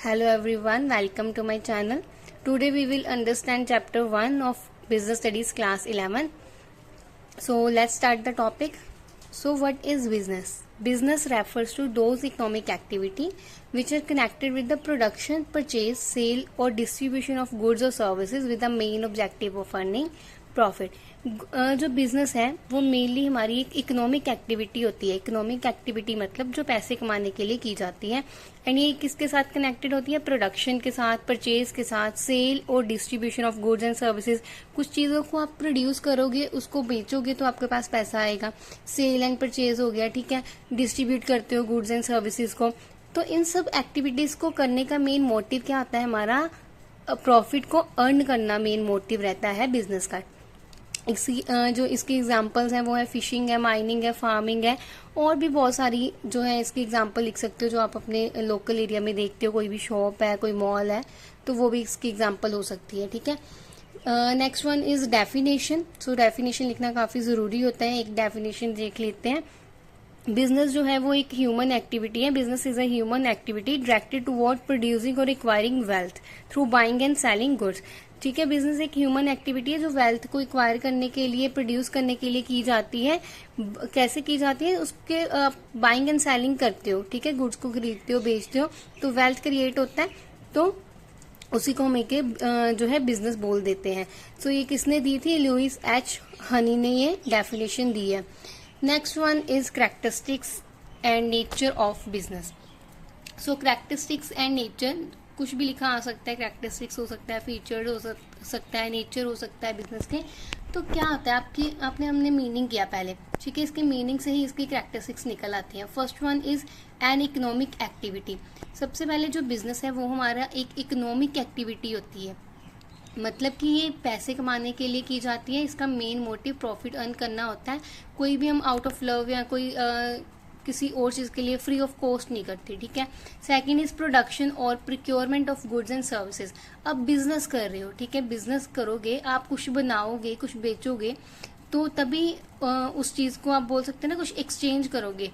Hello everyone, welcome to my channel. Today we will understand chapter 1 of Business Studies class 11. So let's start the topic. So what is business? Business refers to those economic activity which are connected with the production, purchase, sale or distribution of goods or services with the main objective of earning profit. जो business है वो mainly हमारी एक economic activity होती है. Economic activity मतलब जो पैसे कमाने के लिए की जाती है. एंड ये किसके साथ कनेक्टेड होती है? प्रोडक्शन के साथ, परचेज के साथ, सेल और distribution of goods and services. कुछ चीजों को आप प्रोड्यूस करोगे, उसको बेचोगे तो आपके पास पैसा आएगा. सेल एंड परचेज हो गया, ठीक है. डिस्ट्रीब्यूट करते हो गुड्स एंड सर्विसेज को. तो इन सब एक्टिविटीज को करने का मेन मोटिव क्या होता है? हमारा प्रॉफिट को अर्न करना मेन मोटिव रहता है बिजनेस का. जो इसकी एग्जांपल्स हैं वो है फिशिंग है, माइनिंग है, फार्मिंग है और भी बहुत सारी जो है इसकी एग्जांपल लिख सकते हो जो आप अपने लोकल एरिया में देखते हो. कोई भी शॉप है, कोई मॉल है, तो वो भी इसकी एग्जांपल हो सकती है, ठीक है. Next one is definition. So definition लिखना काफी जरूरी होता है. एक डेफिनेशन देख लेते हैं. बिजनेस जो है वो एक ह्यूमन एक्टिविटी है. Business is a human activity directed toward producing और acquiring wealth through buying and selling goods. ठीक है, बिजनेस एक ह्यूमन एक्टिविटी है जो वेल्थ को एक्वायर करने के लिए, प्रोड्यूस करने के लिए की जाती है. कैसे की जाती है? उसके बाइंग एंड सेलिंग करते हो, ठीक है, गुड्स को खरीदते हो, बेचते हो, तो वेल्थ क्रिएट होता है. तो उसी को हम एक जो है बिजनेस बोल देते हैं. सो ये किसने दी थी? लुइस एच हनी ने ये डेफिनेशन दी है. Next one is characteristics and nature of business. So characteristics and nature कुछ भी लिखा आ सकता है. कैरेक्टरिस्टिक्स हो सकता है, फीचर हो सकता है, नेचर हो सकता है बिजनेस के. तो क्या होता है हमने मीनिंग किया पहले, ठीक है. इसके मीनिंग से ही इसकी कैरेक्टरिस्टिक्स निकल आती हैं. First one is an economic activity. सबसे पहले जो बिजनेस है वो हमारा एक इकोनॉमिक एक्टिविटी होती है. मतलब कि ये पैसे कमाने के लिए की जाती है. इसका मेन मोटिव प्रॉफिट अर्न करना होता है. कोई भी हम आउट ऑफ लव या कोई किसी और चीज के लिए फ्री ऑफ कॉस्ट नहीं करते, ठीक है. सेकंड इज प्रोडक्शन और procurement of goods and services. अब बिजनेस कर रहे हो, ठीक है, बिजनेस करोगे, आप कुछ बनाओगे, कुछ बेचोगे, तो तभी उस चीज को आप बोल सकते हैं ना, कुछ एक्सचेंज करोगे,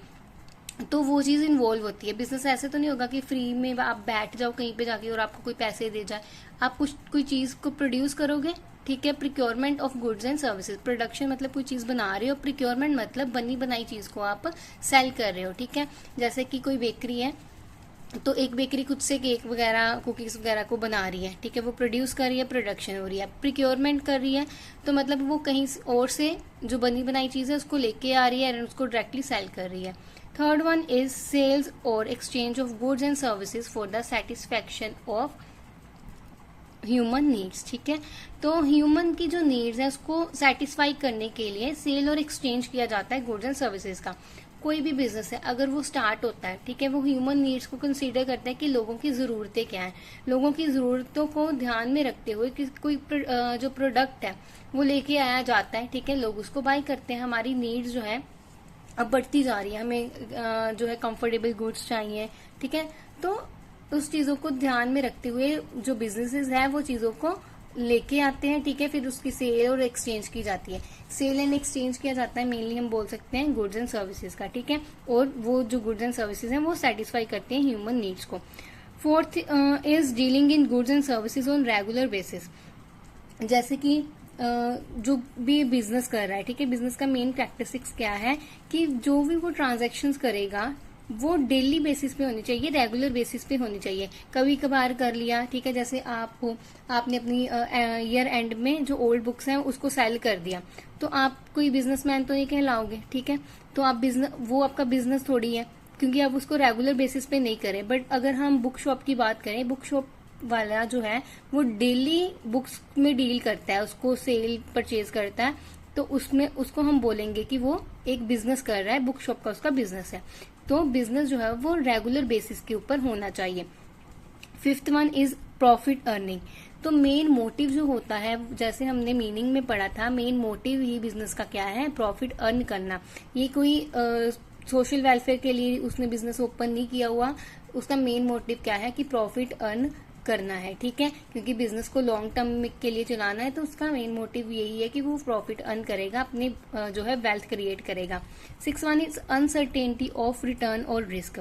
तो वो चीज इन्वॉल्व होती है. बिजनेस ऐसे तो नहीं होगा कि फ्री में आप बैठ जाओ कहीं पे जाके और आपको कोई पैसे दे जाए. आप कोई चीज को प्रोड्यूस करोगे, ठीक है. Procurement of goods and services. Production मतलब कोई चीज बना रहे हो, प्रिक्योरमेंट मतलब बनी बनाई चीज को आप सेल कर रहे हो, ठीक है. जैसे कि कोई बेकरी है, तो एक बेकरी खुद से केक वगैरह, कुकीज वगैरह को बना रही है, ठीक है, वो प्रोड्यूस कर रही है, प्रोडक्शन हो रही है. प्रिक्योरमेंट कर रही है तो मतलब वो कहीं और से जो बनी बनाई चीज है उसको लेके आ रही है और उसको डायरेक्टली सेल कर रही है. थर्ड वन इज सेल्स और exchange of goods and services for the satisfaction of human needs, ठीक है. तो ह्यूमन की जो नीड्स है उसको सेटिस्फाई करने के लिए सेल और एक्सचेंज किया जाता है गुड्स एंड सर्विसेज का. कोई भी बिजनेस है अगर वो स्टार्ट होता है, ठीक है, वो ह्यूमन नीड्स को कंसीडर करता है कि लोगों की जरूरतें क्या हैं. लोगों की जरूरतों को ध्यान में रखते हुए कि कोई जो प्रोडक्ट है वो लेके आया जाता है, ठीक है, लोग उसको बाय करते हैं. हमारी नीड्स जो है अब बढ़ती जा रही है. हमें जो है कंफर्टेबल गुड्स चाहिए, ठीक है. तो उस चीजों को ध्यान में रखते हुए जो बिजनेसेस है वो चीजों को लेके आते हैं, ठीक है. फिर उसकी सेल और एक्सचेंज की जाती है. सेल एंड एक्सचेंज किया जाता है मेनली हम बोल सकते हैं गुड्स एंड सर्विसेज का, ठीक है. और वो जो गुड्स एंड सर्विसेज हैं वो सेटिस्फाई करते हैं ह्यूमन नीड्स को. Fourth is dealing in goods and services on regular basis. जैसे कि जो भी बिजनेस कर रहा है, ठीक है, बिजनेस का मेन कैरेक्टरिस्टिक्स क्या है कि जो भी वो ट्रांजैक्शंस करेगा वो डेली बेसिस पे होनी चाहिए, रेगुलर बेसिस पे होनी चाहिए. कभी कभार कर लिया, ठीक है, जैसे आपने अपनी ईयर एंड में जो ओल्ड बुक्स हैं उसको सेल कर दिया, तो आप कोई बिजनेसमैन तो नहीं कहलाओगे, ठीक है. तो आप वो आपका बिजनेस थोड़ी है क्योंकि आप उसको रेगुलर बेसिस पे नहीं करें. बट अगर हम बुक शॉप की बात करें, बुक शॉप वाला जो है वो डेली बुक्स में डील करता है, उसको सेल परचेज करता है, तो उसमें उसको हम बोलेंगे कि वो एक बिजनेस कर रहा है, बुक शॉप का उसका बिजनेस है. तो बिजनेस जो है वो रेगुलर बेसिस के ऊपर होना चाहिए. Fifth one is profit earning. तो मेन मोटिव जो होता है, जैसे हमने मीनिंग में पढ़ा था, मेन मोटिव ही बिजनेस का क्या है? प्रॉफिट अर्न करना. ये कोई सोशल वेलफेयर के लिए उसने बिजनेस ओपन नहीं किया हुआ. उसका मेन मोटिव क्या है कि प्रॉफिट अर्न करना है, ठीक है, क्योंकि बिजनेस को लॉन्ग टर्म के लिए चलाना है. तो उसका मेन मोटिव यही है कि वो प्रॉफिट अर्न करेगा, अपने जो है वेल्थ क्रिएट करेगा. 6 one is uncertainty of return और रिस्क.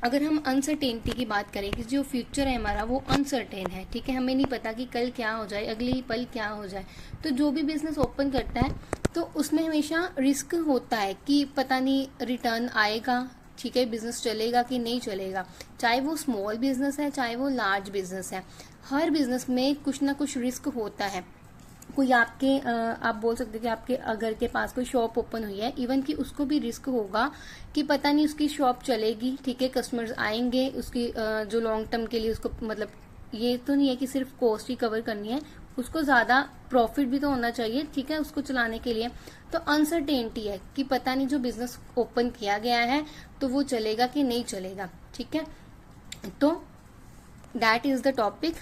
अगर हम अनसर्टेनिटी की बात करें कि जो फ्यूचर है हमारा वो अनसर्टेन है, ठीक है, हमें नहीं पता कि कल क्या हो जाए, अगले ही पल क्या हो जाए। तो जो भी बिजनेस ओपन करता है तो उसमें हमेशा रिस्क होता है कि पता नहीं रिटर्न आएगा, ठीक है, बिजनेस चलेगा कि नहीं चलेगा। चाहे वो स्मॉल बिजनेस है चाहे वो लार्ज बिजनेस है, हर बिजनेस में कुछ ना कुछ रिस्क होता है। कोई आपके आप बोल सकते हैं कि आपके घर के पास कोई शॉप ओपन हुई है, इवन कि उसको भी रिस्क होगा कि पता नहीं उसकी शॉप चलेगी, ठीक है, कस्टमर्स आएंगे, उसकी जो लॉन्ग टर्म के लिए उसको मतलब ये तो नहीं है कि सिर्फ कॉस्ट ही कवर करनी है, उसको ज्यादा प्रॉफिट भी तो होना चाहिए, ठीक है, उसको चलाने के लिए। तो अनसर्टेनिटी है कि पता नहीं जो बिजनेस ओपन किया गया है तो वो चलेगा कि नहीं चलेगा, ठीक है। तो दैट इज द टॉपिक